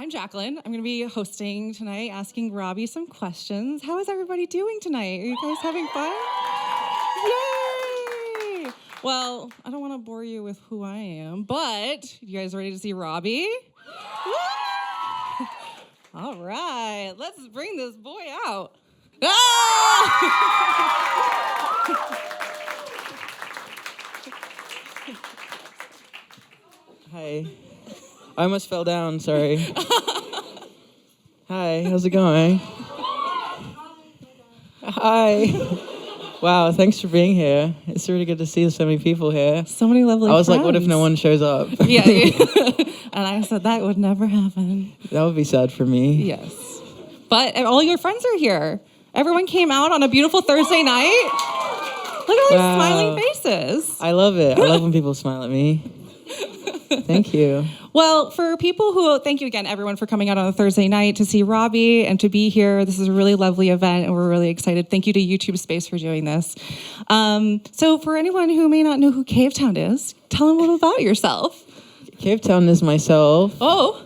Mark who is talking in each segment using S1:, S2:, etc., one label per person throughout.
S1: I'm Jacqueline. I'm going to be hosting tonight, asking Robbie some questions. How is everybody doing tonight? Are you guys having fun? Yay! Well, I don't want to bore you with who I am, but you guys ready to see Robbie? All right, let's bring this boy out.
S2: Hi. I almost fell down, sorry. Hi, how's it going? Hi. Wow, thanks for being here. It's really good to see so many people here.
S1: So many lovely
S2: I was
S1: friends.
S2: like, what if no one shows up?
S1: Yeah. And I said that would never happen.
S2: That would be sad for me.
S1: Yes. But all your friends are here. Everyone came out on a beautiful Thursday night. Look at all these smiling faces.
S2: I love it. I love when people smile at me. Thank you.
S1: Well, for people who, thank you again, everyone, for coming out on a Thursday night to see Robbie and to be here. This is a really lovely event, and we're really excited. Thank you to YouTube Space for doing this. So for anyone who may not know who Cavetown is, tell them a little about yourself.
S2: Cavetown is myself.
S1: Oh.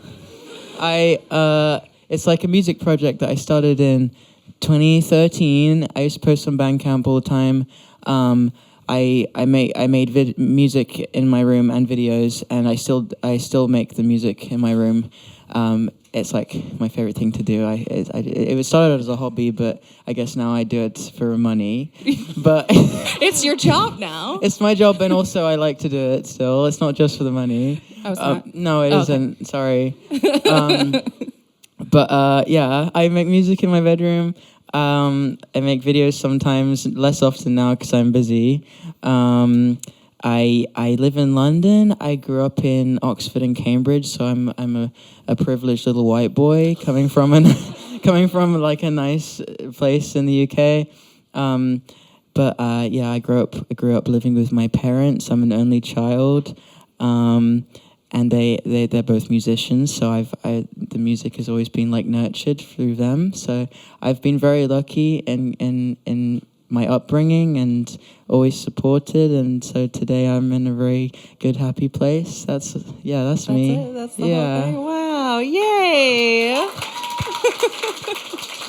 S2: It's like a music project that I started in 2013. I used to post on Bandcamp all the time. I made music in my room and videos, and I still make the music in my room. It's like my favorite thing to do. It started as a hobby, but I guess now I do it for money. But
S1: it's your job now.
S2: It's my job, and also I like to do it still. It's not just for the money. No, it isn't. Okay. Sorry. But yeah, I make music in my bedroom. I make videos sometimes, less often now because I'm busy. I live in London. I grew up in Oxford and Cambridge, so I'm a privileged little white boy coming from like a nice place in the UK. But yeah, I grew up living with my parents. I'm an only child. And they're both musicians, so the music has always been like nurtured through them. So I've been very lucky in my upbringing and always supported. And so today I'm in a very good, happy place. That's me.
S1: That's the whole thing. Wow! Yay!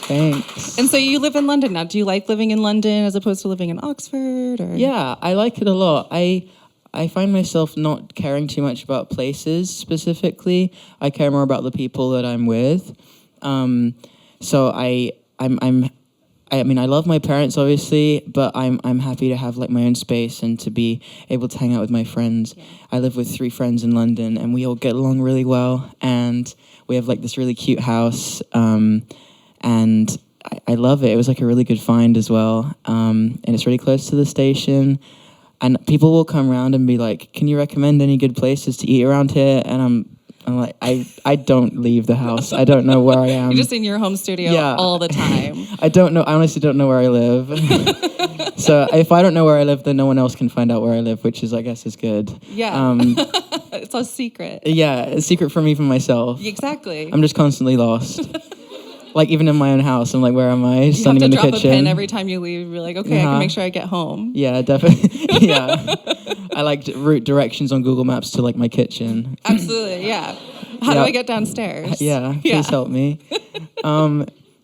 S2: Thanks.
S1: And so you live in London now. Do you like living in London as opposed to living in Oxford? Or?
S2: Yeah, I like it a lot. I find myself not caring too much about places specifically. I care more about the people that I'm with. So I mean, I love my parents obviously, but I'm happy to have like my own space and to be able to hang out with my friends. Yeah. I live with 3 friends in London, and we all get along really well. And we have like this really cute house, and I love it. It was like a really good find as well, and it's really close to the station. And people will come around and be like, "Can you recommend any good places to eat around here?" And I'm like, I don't leave the house. I don't know where I am.
S1: You're just in your home studio all the time.
S2: I don't know. I honestly don't know where I live. So if I don't know where I live, then no one else can find out where I live, which is, I guess, is good.
S1: Yeah. It's a secret.
S2: Yeah, a secret from even myself.
S1: Exactly.
S2: I'm just constantly lost. Like, even in my own house, I'm like, where am I? Standing in the kitchen. You have to drop a pin
S1: every time you leave. You're like, okay, I can make sure I get home.
S2: Yeah, definitely. Yeah. I like route directions on Google Maps to, like, my kitchen.
S1: Absolutely, yeah. How do I get downstairs?
S2: Yeah, please help me.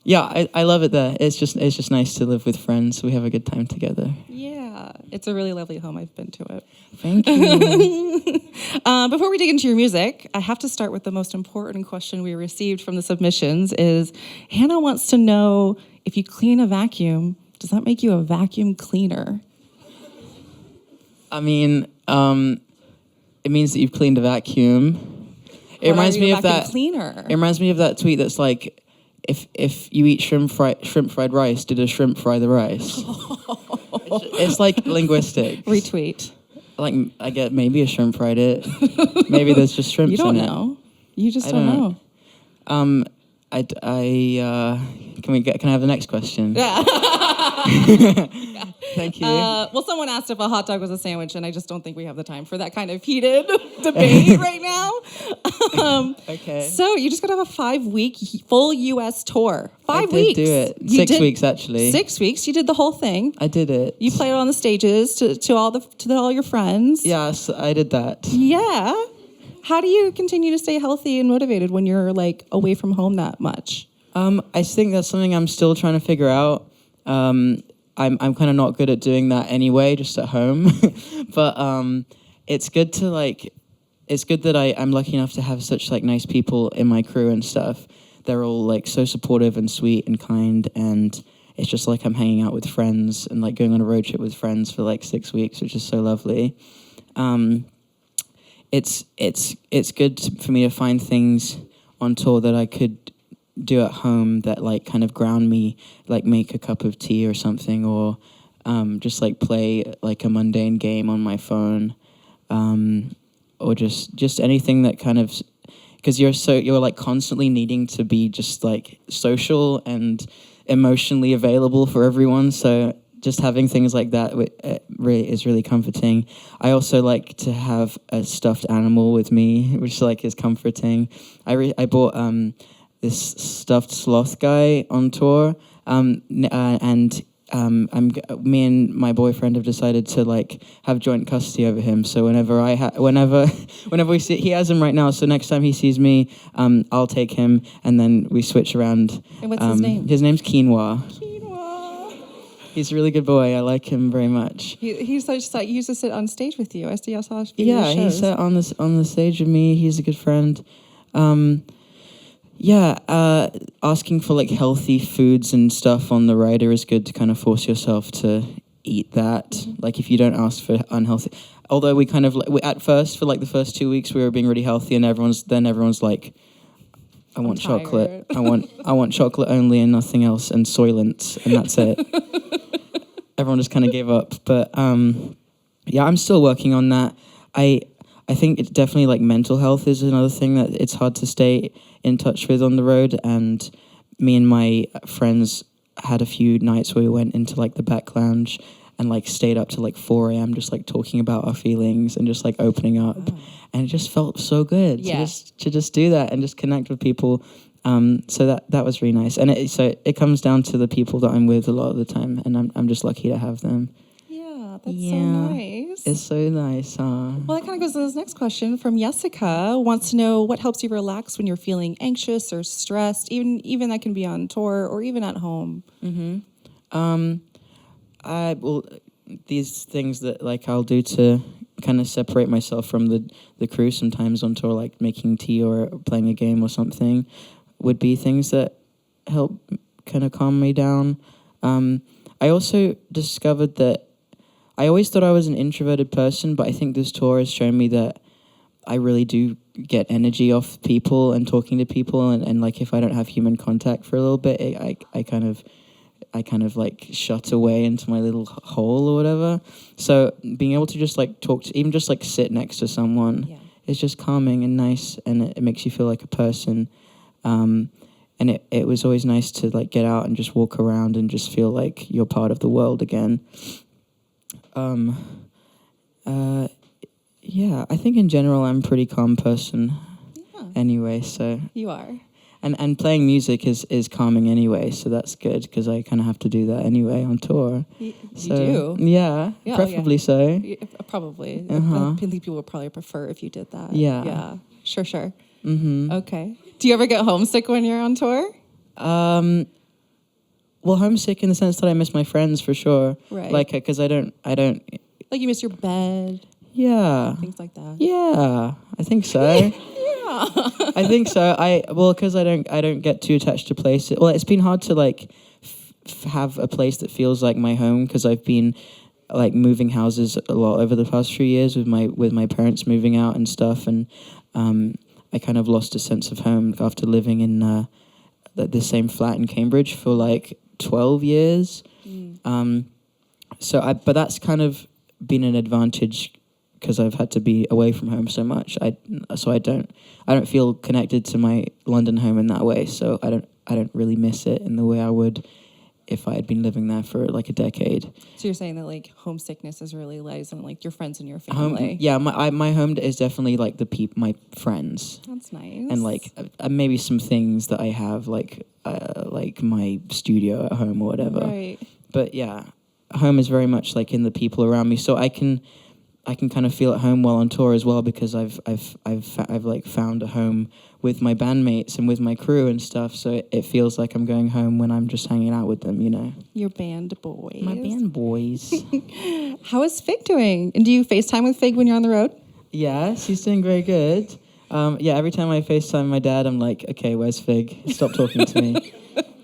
S2: Yeah, I love it there. It's just nice to live with friends. We have a good time together.
S1: Yeah, it's a really lovely home. I've been to it.
S2: Thank you.
S1: Before we dig into your music, I have to start with the most important question we received from the submissions is, Hannah wants to know, if you clean a vacuum, does that make you a vacuum cleaner?
S2: I mean, it means that you've cleaned a vacuum. It reminds me of that
S1: cleaner.
S2: It reminds me of that tweet that's like, if you eat shrimp fried rice, did a shrimp fry the rice? It's like linguistic.
S1: Retweet.
S2: Like, I get maybe a shrimp fried it. Maybe there's just shrimps in it.
S1: You don't know. You just don't know.
S2: Can I have the next question?
S1: Yeah.
S2: Thank you.
S1: Well, someone asked if a hot dog was a sandwich, and I just don't think we have the time for that kind of heated debate right now.
S2: Okay.
S1: So you just got to have a 5-week full U.S. tour. 5 weeks.
S2: I did do it. 6 weeks, actually.
S1: 6 weeks. You did the whole thing.
S2: I did it.
S1: You played on the stages to all your friends.
S2: Yes, I did that.
S1: Yeah. How do you continue to stay healthy and motivated when you're like away from home that much?
S2: I think that's something I'm still trying to figure out. I'm kind of not good at doing that anyway, just at home. But it's good to like, it's good that I'm lucky enough to have such like nice people in my crew and stuff. They're all like so supportive and sweet and kind, and it's just like I'm hanging out with friends and like going on a road trip with friends for like 6 weeks, which is so lovely. It's good for me to find things on tour that I could do at home that like kind of ground me, like make a cup of tea or something, or just like play like a mundane game on my phone, or just anything that kind of, because you're like constantly needing to be just like social and emotionally available for everyone, so just having things like that really is really comforting. I also like to have a stuffed animal with me, which like is comforting. I bought this stuffed sloth guy on tour, me and my boyfriend have decided to like have joint custody over him. So whenever we see, he has him right now. So next time he sees me, I'll take him, and then we switch around.
S1: And what's his name?
S2: His name's Quinoa.
S1: Quinoa.
S2: He's a really good boy. I like him very much.
S1: He's just like, he used to sit on stage with you. I saw a few
S2: Yeah, he
S1: shows.
S2: sat on the stage with me. He's a good friend. Asking for like healthy foods and stuff on the rider is good to kind of force yourself to eat that.
S1: Mm-hmm.
S2: Like if you don't ask for unhealthy, although we kind of at first for like the first 2 weeks we were being really healthy, and everyone's like, I want chocolate. I want chocolate only and nothing else, and Soylent, and that's it. Everyone just kind of gave up. But I'm still working on that. I think it's definitely like mental health is another thing that it's hard to stay in touch with on the road. And me and my friends had a few nights where we went into like the back lounge and like stayed up to like 4 a.m. just like talking about our feelings and just like opening up. Oh. And it just felt so good to just do that and just connect with people. So that was really nice. And it comes down to the people that I'm with a lot of the time, and I'm just lucky to have them.
S1: That's so nice.
S2: It's so nice, huh?
S1: Well, that kind of goes to this next question from Jessica. Wants to know what helps you relax when you're feeling anxious or stressed, even that can be on tour or even at home.
S2: Mm-hmm. These things that like I'll do to kind of separate myself from the crew sometimes on tour, like making tea or playing a game or something, would be things that help kind of calm me down. I also discovered that I always thought I was an introverted person, but I think this tour has shown me that I really do get energy off people and talking to people, and like if I don't have human contact for a little bit, I kind of like shut away into my little hole or whatever. So being able to just like talk to, even just like sit next to someone is just calming and nice, and it makes you feel like a person. And it was always nice to like get out and just walk around and just feel like you're part of the world again. I think in general I'm a pretty calm person. Anyway, so
S1: you are.
S2: And playing music is calming anyway, so that's good because I kind of have to do that anyway on tour.
S1: You do?
S2: Yeah, preferably so.
S1: Probably.
S2: Uh-huh.
S1: I think people would probably prefer if you did that.
S2: Yeah.
S1: Yeah, sure.
S2: Mm-hmm.
S1: Okay. Do you ever get homesick when you're on tour?
S2: Well, homesick in the sense that I miss my friends for sure.
S1: Right.
S2: Like, because I don't.
S1: Like you miss your bed.
S2: Yeah.
S1: Things like that.
S2: Yeah, I think so. I think so. Because I don't get too attached to places. Well, it's been hard to like have a place that feels like my home because I've been like moving houses a lot over the past few years with my parents moving out and stuff, and I kind of lost a sense of home after living in the same flat in Cambridge for like 12 years. But that's kind of been an advantage because I've had to be away from home so much. I don't feel connected to my London home in that way. So I don't really miss it in the way I would if I had been living there for like a decade.
S1: So you're saying that like homesickness is really lies in like your friends and your family.
S2: My home is definitely like my friends.
S1: That's nice.
S2: And like maybe some things that I have like my studio at home or whatever.
S1: Right.
S2: But yeah, home is very much like in the people around me. So I can I can kind of feel at home while on tour as well, because I've like found a home with my bandmates and with my crew and stuff. So it feels like I'm going home when I'm just hanging out with them, you know.
S1: Your band boys.
S2: My band boys.
S1: How is Fig doing? And do you FaceTime with Fig when you're on the road?
S2: Yes, he's doing very good. Yeah, every time I FaceTime my dad, I'm like, okay, where's Fig? Stop talking to me.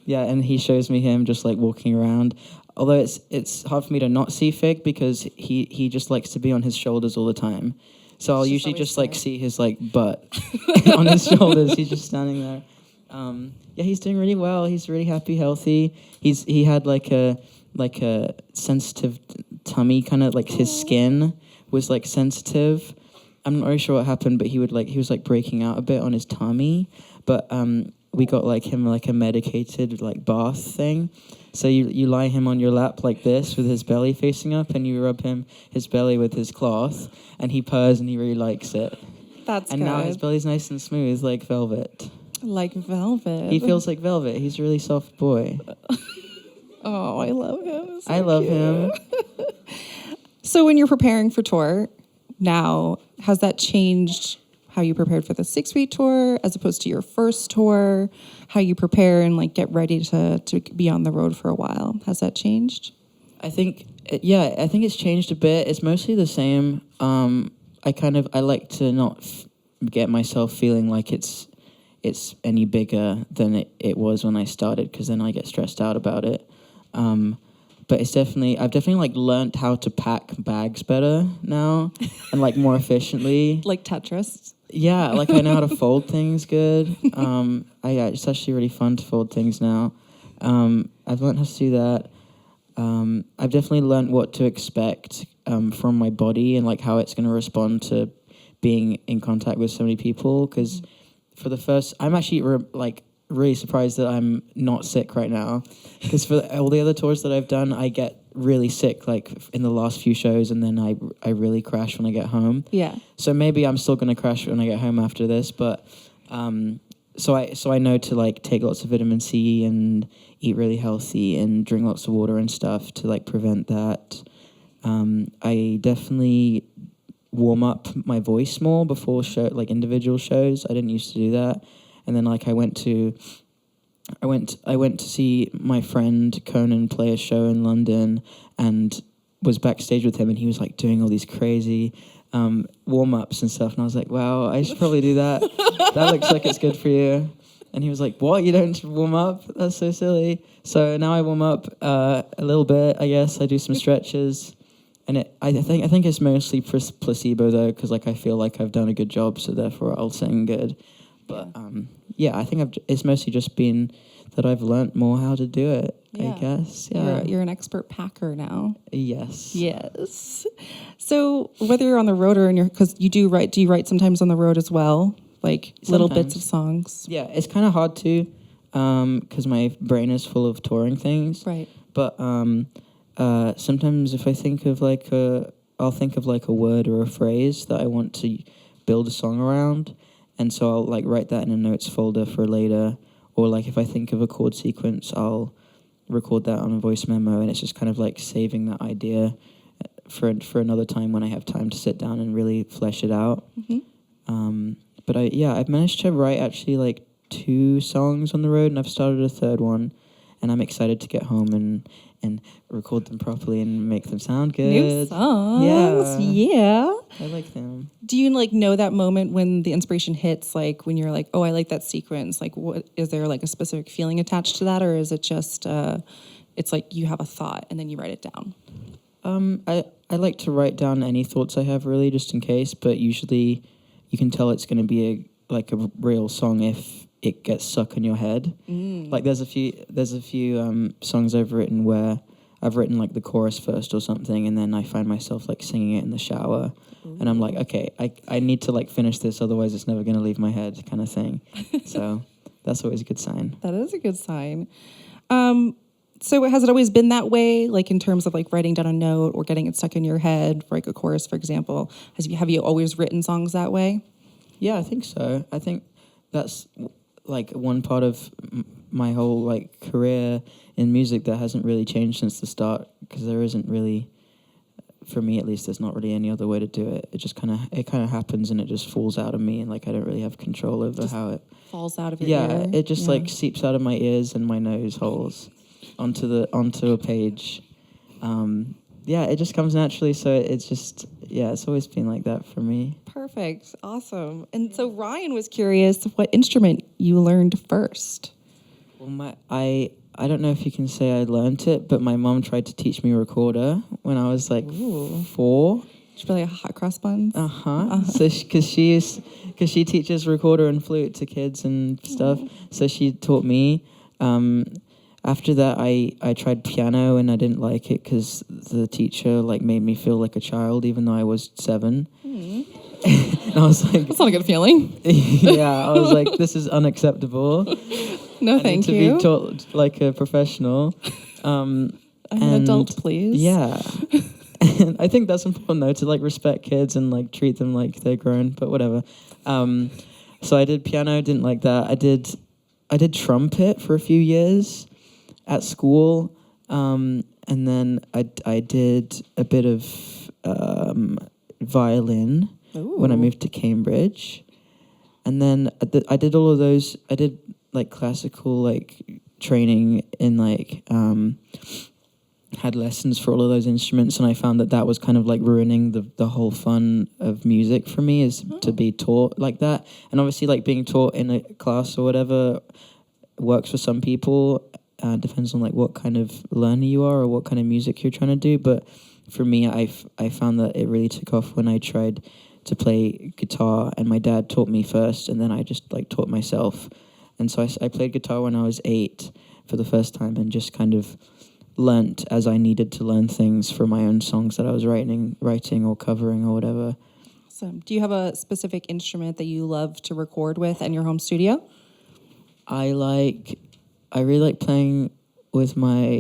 S2: Yeah, and he shows me him just like walking around. Although it's hard for me to not see Fig because he just likes to be on his shoulders all the time. So I'll usually just like see his like butt on his shoulders. He's just standing there. Yeah, he's doing really well. He's really happy, healthy. He had like a sensitive tummy, kind of like his skin was like sensitive. I'm not really sure what happened, but he was like breaking out a bit on his tummy. But we got like him like a medicated like bath thing. So you lie him on your lap like this with his belly facing up, and you rub his belly with his cloth, and he purrs and he really likes it.
S1: That's
S2: and
S1: good.
S2: now his belly's nice and smooth like velvet.
S1: Like velvet.
S2: He feels like velvet. He's a really soft boy.
S1: Oh, I love him. So
S2: I love
S1: cute.
S2: him.
S1: So when you're preparing for tour now, has that changed how you prepared for the 6-week tour as opposed to your first tour? How you prepare and like get ready to be on the road for a while? Has that changed?
S2: I think it's changed a bit. It's mostly the same. I like to not get myself feeling like it's any bigger than it was when I started, because then I get stressed out about it. But I've definitely like learned how to pack bags better now and like more efficiently.
S1: Like Tetris?
S2: Yeah, like I know how to fold things good. It's actually really fun to fold things now. I've learned how to do that. I've definitely learned what to expect from my body and like how it's going to respond to being in contact with so many people. Because for the first, I'm actually really surprised that I'm not sick right now. Because for all the other tours that I've done, I get really sick like in the last few shows, and then I really crash when I get home.
S1: Yeah.
S2: So maybe I'm still gonna crash when I get home after this, but so I know to like take lots of vitamin C and eat really healthy and drink lots of water and stuff to like prevent that. I definitely warm up my voice more before individual shows. I didn't used to do that, and then like I went to see my friend Conan play a show in London, and was backstage with him, and he was like doing all these crazy warm-ups and stuff, and I was like, wow, I should probably do that. That looks like it's good for you. And he was like, what, you don't warm up? That's so silly. So now I warm up a little bit, I guess. I do some stretches, and I think it's mostly placebo though, because like I feel like I've done a good job, so therefore I'll sing good. But yeah, I think it's mostly just been that I've learnt more how to do it, I guess. Yeah.
S1: You're an expert packer now.
S2: Yes.
S1: Yes. So whether you're on the road or because do you write sometimes on the road as well? Like little bits of songs?
S2: Yeah, it's kind of hard to, because my brain is full of touring things.
S1: Right.
S2: But sometimes if I think of I'll think of like a word or a phrase that I want to build a song around. And so I'll like write that in a notes folder for later. Or like if I think of a chord sequence, I'll record that on a voice memo, and it's just kind of like saving that idea for another time when I have time to sit down and really flesh it out. Mm-hmm. But I've managed to write actually like 2 songs on the road, and I've started a 3rd one, and I'm excited to get home and record them properly and make them sound good.
S1: New songs. Yeah.
S2: I like them.
S1: Do you like know that moment when the inspiration hits, like when you're like, oh, I like that sequence? Like, what is there like a specific feeling attached to that, or is it just it's like you have a thought and then you write it down?
S2: I like to write down any thoughts I have, really, just in case. But usually, you can tell it's going to be a real song if it gets stuck in your head. Like there's a few songs I've written where I've written like the chorus first or something, and then I find myself like singing it in the shower. And I'm like, okay, I need to like finish this, otherwise it's never going to leave my head, kind of thing. So that's always a good sign.
S1: That is a good sign. So has it always been that way, like in terms of like writing down a note or getting it stuck in your head, for like a chorus, for example? Have you always written songs that way?
S2: Yeah, I think so. I think that's like one part of my whole like career in music that hasn't really changed since the start, because there isn't really for me at least, there's not really any other way to do it. It just kind of happens, and it just falls out of me, and like I don't really have control over how it
S1: falls out of your ear.
S2: It just like seeps out of my ears and my nose holes onto a page. It just comes naturally. So it's just it's always been like that for me.
S1: Perfect, awesome. And so Ryan was curious what instrument you learned first.
S2: Well, I don't know if you can say I learned it, but my mom tried to teach me recorder when I was like 4.
S1: Did you play like hot cross buns?
S2: So because she teaches recorder and flute to kids and stuff, so she taught me. After that, I tried piano and I didn't like it because the teacher like made me feel like a child, even though I was 7. And I was like,
S1: that's not a good feeling.
S2: I was like, this is unacceptable.
S1: No, thank you.
S2: To be taught like a professional.
S1: I'm an adult, please.
S2: Yeah. And I think that's important though, to like respect kids and like treat them like they're grown, but whatever. So I did piano, didn't like that. I did trumpet for a few years at school. And then I did a bit of violin when I moved to Cambridge. And then I did all of those. I did like classical like training in like had lessons for all of those instruments, and I found that was kind of like ruining the whole fun of music for me, is to be taught like that. And obviously like being taught in a class or whatever works for some people. Depends on like what kind of learner you are or what kind of music you're trying to do. But for me, I found that it really took off when I tried to play guitar, and my dad taught me first, and then I just like taught myself. And so I played guitar when I was 8 for the first time, and just kind of learnt as I needed to learn things for my own songs that I was writing or covering or whatever.
S1: Awesome. Do you have a specific instrument that you love to record with in your home studio?
S2: I really like playing with my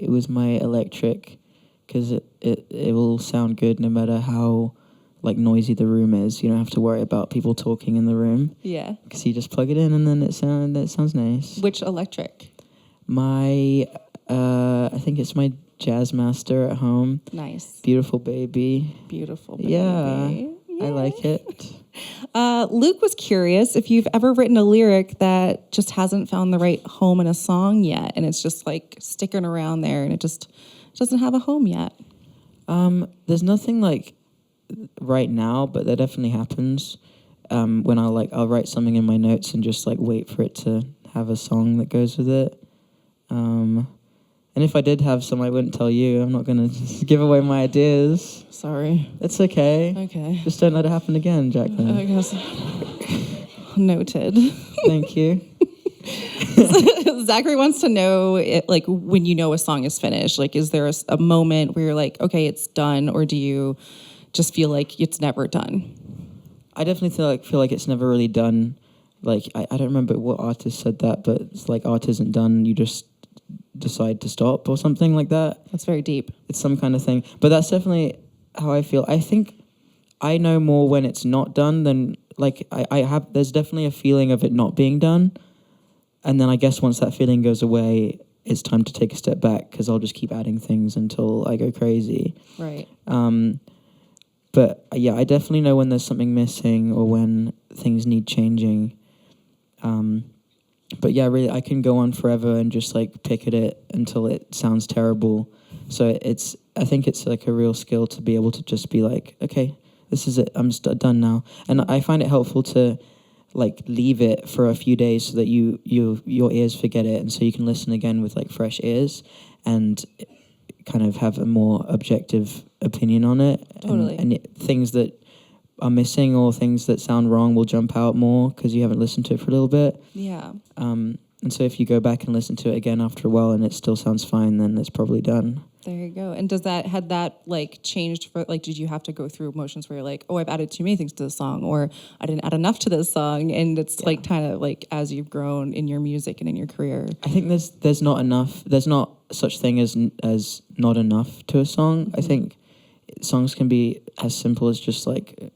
S2: electric, because it will sound good no matter how like noisy the room is. You don't have to worry about people talking in the room.
S1: Yeah. Because
S2: you just plug it in and then it sounds nice.
S1: Which electric?
S2: My I think it's my Jazzmaster at home.
S1: Nice.
S2: Beautiful baby.
S1: Beautiful baby.
S2: Yeah. I like it.
S1: Luke was curious if you've ever written a lyric that just hasn't found the right home in a song yet, and it's just like sticking around there, and it just doesn't have a home yet.
S2: There's nothing like right now, but that definitely happens when I'll write something in my notes and just like wait for it to have a song that goes with it. And if I did have some, I wouldn't tell you. I'm not going to give away my ideas.
S1: Sorry.
S2: It's okay.
S1: Okay.
S2: Just don't let it happen again, Jacqueline.
S1: I guess. Noted.
S2: Thank you.
S1: Zachary wants to know, like, when you know a song is finished, like, is there a moment where you're like, okay, it's done, or do you just feel like it's never done?
S2: I definitely feel like it's never really done. Like, I don't remember what artist said that, but it's like art isn't done, you just decide to stop or something like that.
S1: That's very deep.
S2: It's some kind of thing. But that's definitely how I feel. I think I know more when it's not done than, like, there's definitely a feeling of it not being done. And then I guess once that feeling goes away, it's time to take a step back, because I'll just keep adding things until I go crazy.
S1: Right.
S2: But yeah, I definitely know when there's something missing or when things need changing. But yeah, really, I can go on forever and just like pick at it until it sounds terrible. So I think it's like a real skill to be able to just be like, okay, this is it, I'm done now. And I find it helpful to like leave it for a few days so that your ears forget it, and so you can listen again with like fresh ears and kind of have a more objective opinion on it.
S1: Totally.
S2: And things that are missing or things that sound wrong will jump out more because you haven't listened to it for a little bit.
S1: Yeah.
S2: And so if you go back and listen to it again after a while and it still sounds fine, then it's probably done.
S1: There you go. And had that like changed for, like, did you have to go through emotions where you're like, oh, I've added too many things to the song, or I didn't add enough to this song? And it's like kind of like as you've grown in your music and in your career. I
S2: think there's not enough. There's not such thing as not enough to a song. Mm-hmm. I think songs can be as simple as just like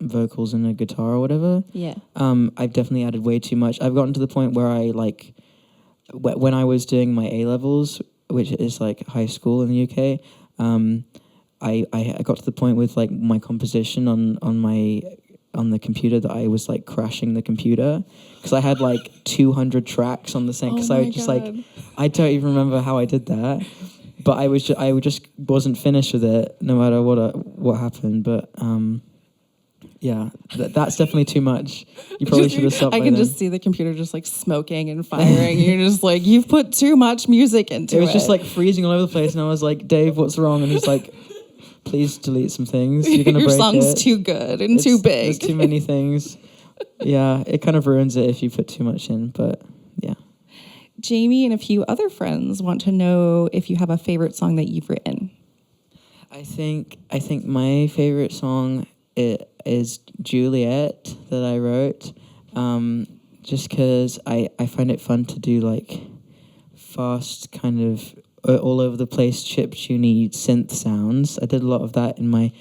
S2: vocals and a guitar or whatever.
S1: Yeah.
S2: I've definitely added way too much. I've gotten to the point where I like when I was doing my A-levels, which is like high school in the UK, I got to the point with like my composition on the computer that I was like crashing the computer because I had like 200 tracks on the same. Because I was just like, I don't even remember how I did that, but I just wasn't finished with it no matter what happened. But yeah, that's definitely too much. You probably should have stopped.
S1: I can just see the computer just like smoking and firing. You're just like, you've put too much music into it.
S2: It was just like freezing all over the place, and I was like, Dave, what's wrong? And he's like, please delete some things. You're gonna
S1: Your
S2: break
S1: song's
S2: it.
S1: too good and too big.
S2: There's too many things. Yeah, it kind of ruins it if you put too much in. But yeah.
S1: Jamie and a few other friends want to know if you have a favorite song that you've written.
S2: I think my favorite song is Juliet that I wrote, just because I find it fun to do like fast kind of all over the place chiptune-y synth sounds. I did a lot of that in my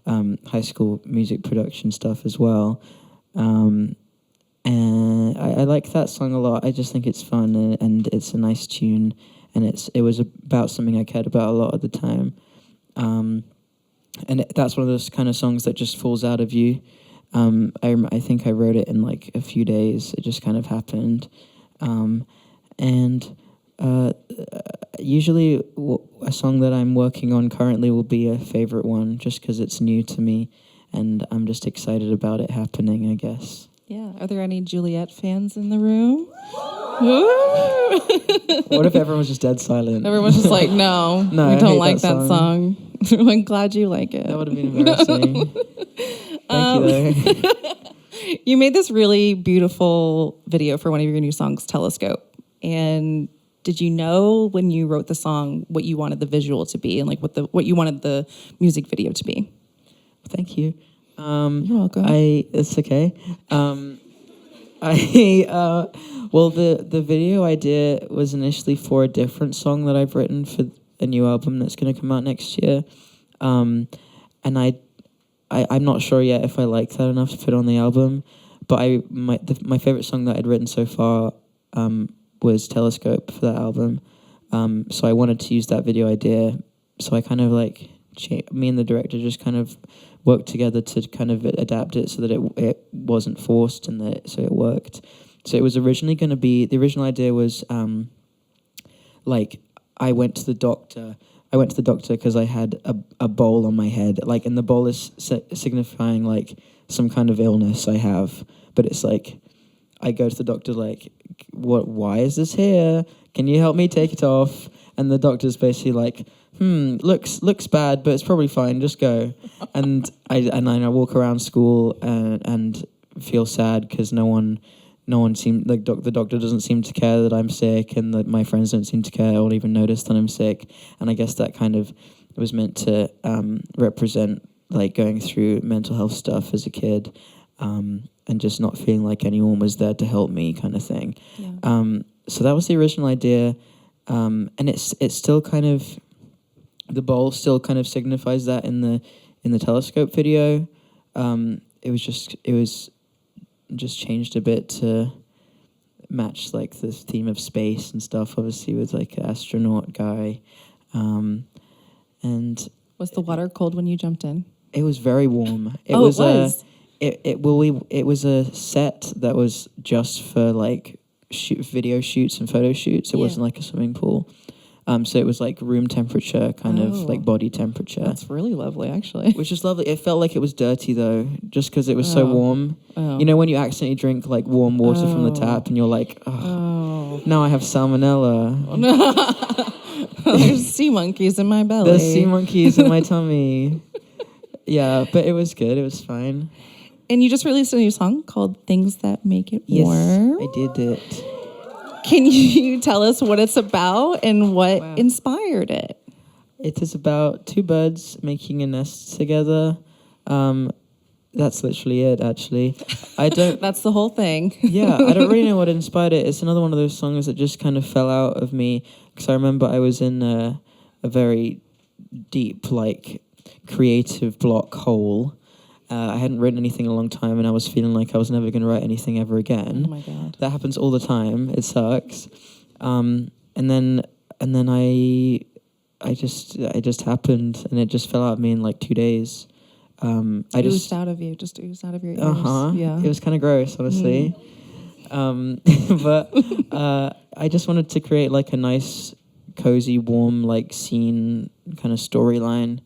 S2: high school music production stuff as well, and I like that song a lot. I just think it's fun and it's a nice tune, and it was about something I cared about a lot at the time. And that's one of those kind of songs that just falls out of you. I think I wrote it in like a few days. It just kind of happened. Usually a song that I'm working on currently will be a favorite one just because it's new to me and I'm just excited about it happening, I guess.
S1: Yeah. Are there any Juliet fans in the room?
S2: What if everyone was just dead silent?
S1: Everyone's just like, no,
S2: No,
S1: we
S2: I
S1: don't
S2: hate
S1: like that song. I'm glad you like it.
S2: That would have been embarrassing. Thank you, though.
S1: You made this really beautiful video for one of your new songs, Telescope. And did you know when you wrote the song what you wanted the visual to be and like what you wanted the music video to be?
S2: Thank you.
S1: You're welcome.
S2: It's okay. Well, the video idea was initially for a different song that I've written for a new album that's going to come out next year, and I'm not sure yet if I like that enough to put on the album. But my favorite song that I'd written so far was Telescope for that album. So I wanted to use that video idea. So I kind of like me and the director just kind of worked together to kind of adapt it so that it wasn't forced and so it worked. So it was originally going to be, the original idea was like I went to the doctor because I had a bowl on my head, like, and the bowl is signifying like some kind of illness I have, but it's like I go to the doctor like, why is this here? Can you help me take it off? And the doctor's basically like, looks bad, but it's probably fine. Just go. And I walk around school and feel sad because no one seemed like the doctor doesn't seem to care that I'm sick, and that my friends don't seem to care or even notice that I'm sick. And I guess that kind of was meant to represent like going through mental health stuff as a kid, and just not feeling like anyone was there to help me, kind of thing. Yeah. So that was the original idea, and it's still kind of, the bowl still kind of signifies that in the Telescope video. It was just changed a bit to match like the theme of space and stuff, obviously with like an astronaut guy. And
S1: was the water cold when you jumped in? It
S2: was very warm.
S1: It was.
S2: It was a set that was just for like video shoots and photo shoots. It wasn't like a swimming pool. So it was like room temperature, kind of like body temperature.
S1: That's really lovely, actually.
S2: Which is lovely. It felt like it was dirty though, just because it was so warm. You know when you accidentally drink like warm water from the tap and you're like, now I have salmonella.
S1: Oh, no. There's sea monkeys in my belly.
S2: There's sea monkeys in my tummy. Yeah, but it was good. It was fine.
S1: And you just released a new song called Things That Make It Warm.
S2: Yes, I did it.
S1: Can you tell us what it's about and what inspired it?
S2: It is about two birds making a nest together. That's literally it, actually.
S1: That's the whole thing.
S2: Yeah, I don't really know what inspired it. It's another one of those songs that just kind of fell out of me, because I remember I was in a very deep, like, creative block hole. I hadn't written anything in a long time, and I was feeling like I was never going to write anything ever again.
S1: Oh my God.
S2: That happens all the time. It sucks. And then I it just happened, and it just fell out of me in like 2 days.
S1: Oozed out of you, just oozed out of your ears. Yeah.
S2: It was kind of gross, honestly. But I just wanted to create like a nice, cozy, warm, like scene kind of storyline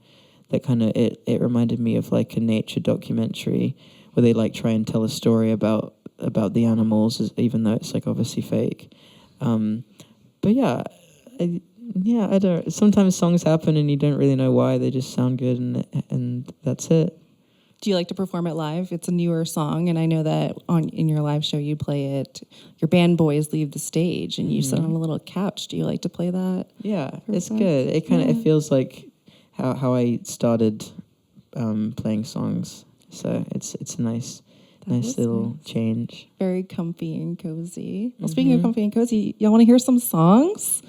S2: that kind of it reminded me of like a nature documentary where they like try and tell a story about the animals, even though it's like obviously fake. But yeah, I don't. Sometimes songs happen and you don't really know why. They just sound good, and that's it.
S1: Do you like to perform it live? It's a newer song, and I know that in your live show you play it. Your band boys leave the stage, and you sit on a little couch. Do you like to play that?
S2: Yeah, it's good. It kind of it feels like how I started playing songs. So it's a nice little change.
S1: Very comfy and cozy. Well, speaking of comfy and cozy, y'all want to hear some songs?